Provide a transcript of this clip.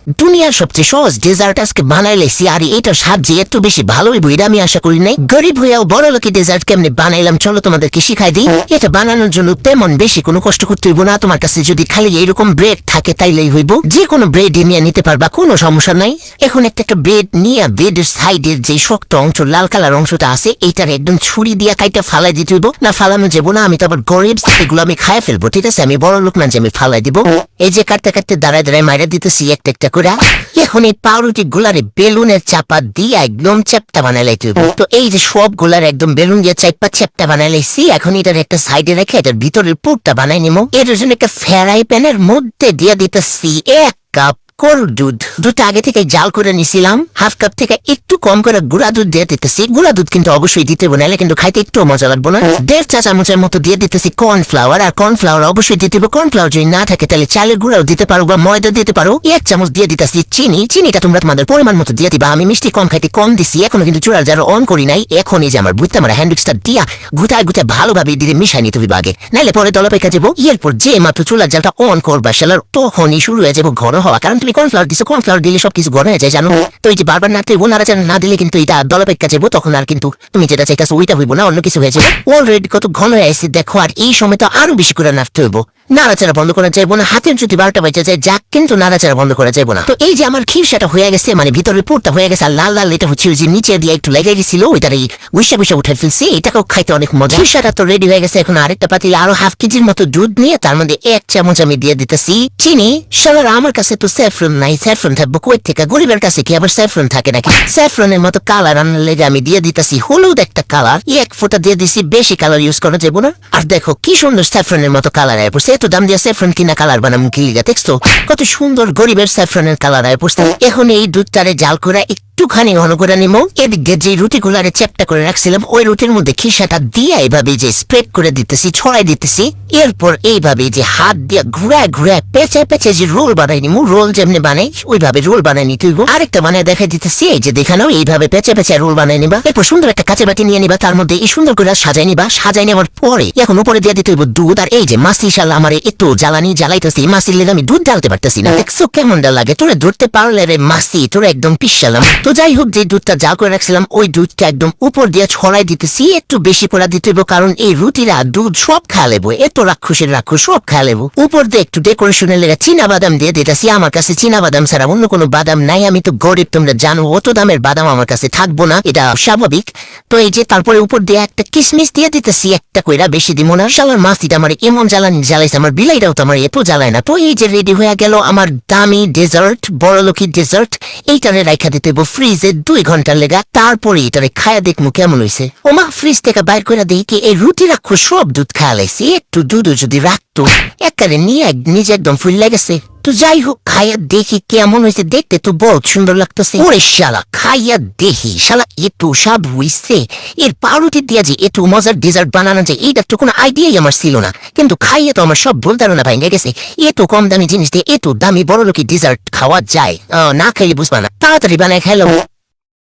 দুনিয়ার সবচেয়ে সহজ ডেজার্ট আজকে বানাইলেছি, আর এটা স্বাদ যে এত বেশি ভালো হইব এটা আমি আশা করি নাই। গরিব হইয়াও বড় লোকের ডেজার্ট কেমনে বানাইলাম চলো তোমাদেরকে শিখাই দিই। এটা বানানোর জন্য তেমন বেশি কোনো কষ্ট করতে হইব না। তোমার কাছে যদি খালি এইরকম ব্রেড থাকে তাইলেই হইব, যে কোনো ব্রেড নিয়ে নিতে পারবা, কোনো সমস্যা নাই। এখন একটা ব্রেড নিয়ে ব্রেডের সাইডের যে শক্ত অংশ লাল কালার অংশটা আছে এইটার একদম ছুরি দিয়ে কাইটা ফালাই দিতে হইব। না ফালানো যাবো না, আমি তো আবার গরিব, এগুলো আমি খাই ফেলবো, ঠিক আছে? আমি বড় লোক না যে আমি ফালাই দিব। এই যে কাটতে কাটতে দাঁড়ায় দাঁড়ায় মাইরা দিতেছি একটা একটা করে। এখন এই পাউরুটি গুলারে বেলুনের চাপা দিয়ে একদম চ্যাপটা বানাই লাইতে হইব। তো এই যে সব গুলার একদম বেলুন দিয়ে চাপা চ্যাপটা বানাই লাইছি। এখন এটার একটা সাইডে রেখে এটার ভিতরের পুরটা বানাই নিবো। এটার জন্য একটা ফ্রাই প্যানের মধ্যে দিয়ে দিতেছি 1 কাপ গরুর দুধ। দুধটা আগে থেকে জাল করে নিছিলাম, হাফ কাপ থেকে একটু কম করে গুঁড়া দুধ দিয়ে দিতেছি। গুঁড়া দুধ কিন্তু অবশ্যই দিতে নাহলে কিন্তু খাইতে একটু মজা লাগবে না। 1.5 চা চামচের মতো দিয়ে দিতেছি কর্নফ্লাওয়ার, আর কর্নফ্লাওয়ার অবশ্যই দিতে হবে। কর্নফ্লাওয়ার যদি না থাকে তাহলে চালের গুঁড়াও দিতে পারো বা ময়দা দিতে পারো। 1 চামচ দিয়ে দিতেছি চিনি। চিনিটা তোমরা তোমাদের পরিমাণ মতো দিয়ে দিবা। আমি মিষ্টি কম খাইতে কম দিছি। এখনো কিন্তু চুলার জার অন করি নাই। এখন এই যে আমার বুঝতে আমার হ্যান্ডউইচটা দিয়া গুটায় গুটায় ভালোভাবে দিয়ে মিশাই নিতে হবে আগে, নাহলে পরে দলা পেকে যাবো। এরপর যে মাত্র চুলার জালটা অন করবা সেলার তখনই শুরু হয়ে যাবো ঘন হওয়া, কারণ তুমি কর্নফ্লাওয়ার দিছো। কর্নফ্লাওয়ার দিলে সবকিছু গরম হয়ে যায় জানো। তো এই যে বারবার নাড়াচাড়া না দিলে কিন্তু এটা দলাপেক্ষা যাবো, তখন আর কিন্তু তুমি যেটা চাইতেছো ওইটা হইব না, অন্য কিছু হয়ে যাবে। অলরেডি কত ঘন হয়ে আসছে দেখো, আর এই সময় তো আরো বেশি করে নাড়তে হইব। নাড়াচাড়া বন্ধ করা যাইব না, হাতের যদি 12টা বাজে যায় যাক, কিন্তু নাড়াচাড়া বন্ধ করা যাইব না। তো এই যে আমার খিরসাটা হয়ে গেছে, মানে ভিতরে পুরটা হয়ে গেছে, আর লাল লাল এটা হচ্ছে ওই যে নিচে দিয়ে একটু লেগে গেছিল ওইটার এই গুইসা গুইসা উঠে ফেলছি। এটাকেও খাইতে অনেক মজা। খিরসাটা তো রেডি হয়ে গেছে। এখন আরেকটা পাতিলে আরো হাফ কেজির মতো দুধ নিয়ে তার মধ্যে 1 চামচ আমি দিয়ে দিতেছি চিনি। শালার আমার কাছে তো স্যাফরন নাই, স্যাফরন থাকবো কই থেকে? গরিবের কাছে কি আবার স্যাফরন থাকে নাকি? স্যাফরনের মতো কালার আনলে আমি দিয়ে দিতেছি হলুদ একটা কালার, 1 ফোঁটা দিয়ে দিছি, বেশি কালার ইউজ করা যাবো না। আর দেখো কি সুন্দর স্যাফরনের মতো কালার আয় পড়ছে। এত দাম দিয়ে স্যাফরন কিনা কালার বানাম কি লিগা দেখছো? কত সুন্দর গরিবের স্যাফরনের কালার আয় পড়ছে। এখন এই দুধটারে জাল করে একটুখানি ঘন করে নিমো। এদিকে যে রুটি গুলারে চ্যাপটা করে রাখছিলাম ওই রুটির মধ্যে খিসাটা দিয়ে এইভাবে যে স্প্রেড করে দিতেছি, ছড়াই দিতেছি। এরপর এইভাবে যে হাত দিয়ে ঘুরায় ঘুরায় পেঁচে পেঁচে যে রোল বানাই নিমু, রোল যেমনি বানাই ওইভাবে রোল বানাই নিতে হইব। আরেকটা বানায় দেখা দিতেছি, এই যে দেখানো এইভাবে পেঁচে পেঁচে রোল বানাই নিবা। এরপর সুন্দর একটা কাঁচের বাটি নিয়ে নিবা, তার মধ্যে এই সুন্দর করে সাজাই নিবা। সাজাই নেওয়ার পরে এখন উপরে দিয়ে দিতে হইব দুধ। আর এই যে মাছি শালা আমার একটু জ্বালানি জ্বালাইতেছি, মাছির লেগে আমি দুধ ঢালতে পারতেছি না। দেখছো কেমন লাগে? তোরে ধরতে পারলে রে মাছি, তোরে একদম পিসালাম। তো যাই হোক, যে দুধটা জাল করে রাখছিলাম ওই দুধটা একদম উপর দিয়ে ছড়াই দিতেছি। একটু বেশি করে দিতে হইব, কারণ এই রুটিরা দুধ সব খা লেবো। এত রাক্ষসের রাক্ষস সব খা লেবো। উপর দিয়ে একটু ডেকোরেশনের লেগে চীনা বাদাম দিয়ে দিতেছি। আমার কাছে চীনা বাদাম ছাড়া অন্য কোনো বাদাম নাই। আমি তো গরিব, তোমরা জানো, অত দামের বাদাম আমার কাছে থাকবো না, এটা স্বাভাবিক। তো এই যে তারপরে উপর দিয়ে একটা কিশমিশ দিয়ে দিতেছি, একটা কইরা, বেশি দিব না। শালার মাছিটা আমার এমন জ্বালানি জ্বালাইছে, আমার বিলাইটাও তো আমার এত জ্বালায় না। তো এই যে রেডি হয়ে গেল আমার দামি ডেজার্ট, বড়লোকি ডেজার্ট। এইটারে রাখা দিতে হইব ফ্রিজে 2 ঘন্টার লেগা। তারপরে এটারে খায়া দেখমু কেমন হইছে। ওমা, ফ্রিজ থেকে বাইর করে দেখি এই রুটি রাখো সব দুধ খায়া লাইছি। একটু দুধ যদি রাখতো একারে নিয়ে নিজে একদম ফুল লেগেছে। তো যাই হোক, খাইয়া দেখি কেমন হয়েছে। দেখতে তো বহুত সুন্দর লাগতেছে। ওরে শালা, খাইয়া দেখি শালা একটু সব হইছে। এর পাউরুটি দিয়া যে একটু মজার ডেজার্ট বানানো যায় এইটা তো কোনো আইডিয়াই আমার ছিল না, কিন্তু খাইয়া তো আমার সব ভুল ধারণা ভেঙে গেছে। এত কম দামি জিনিস দিয়ে এত দামি বড় লোকের ডেজার্ট খাওয়া যায়? না খাইলে বুঝবা না। তাড়াতাড়ি বানায় খাইলাম।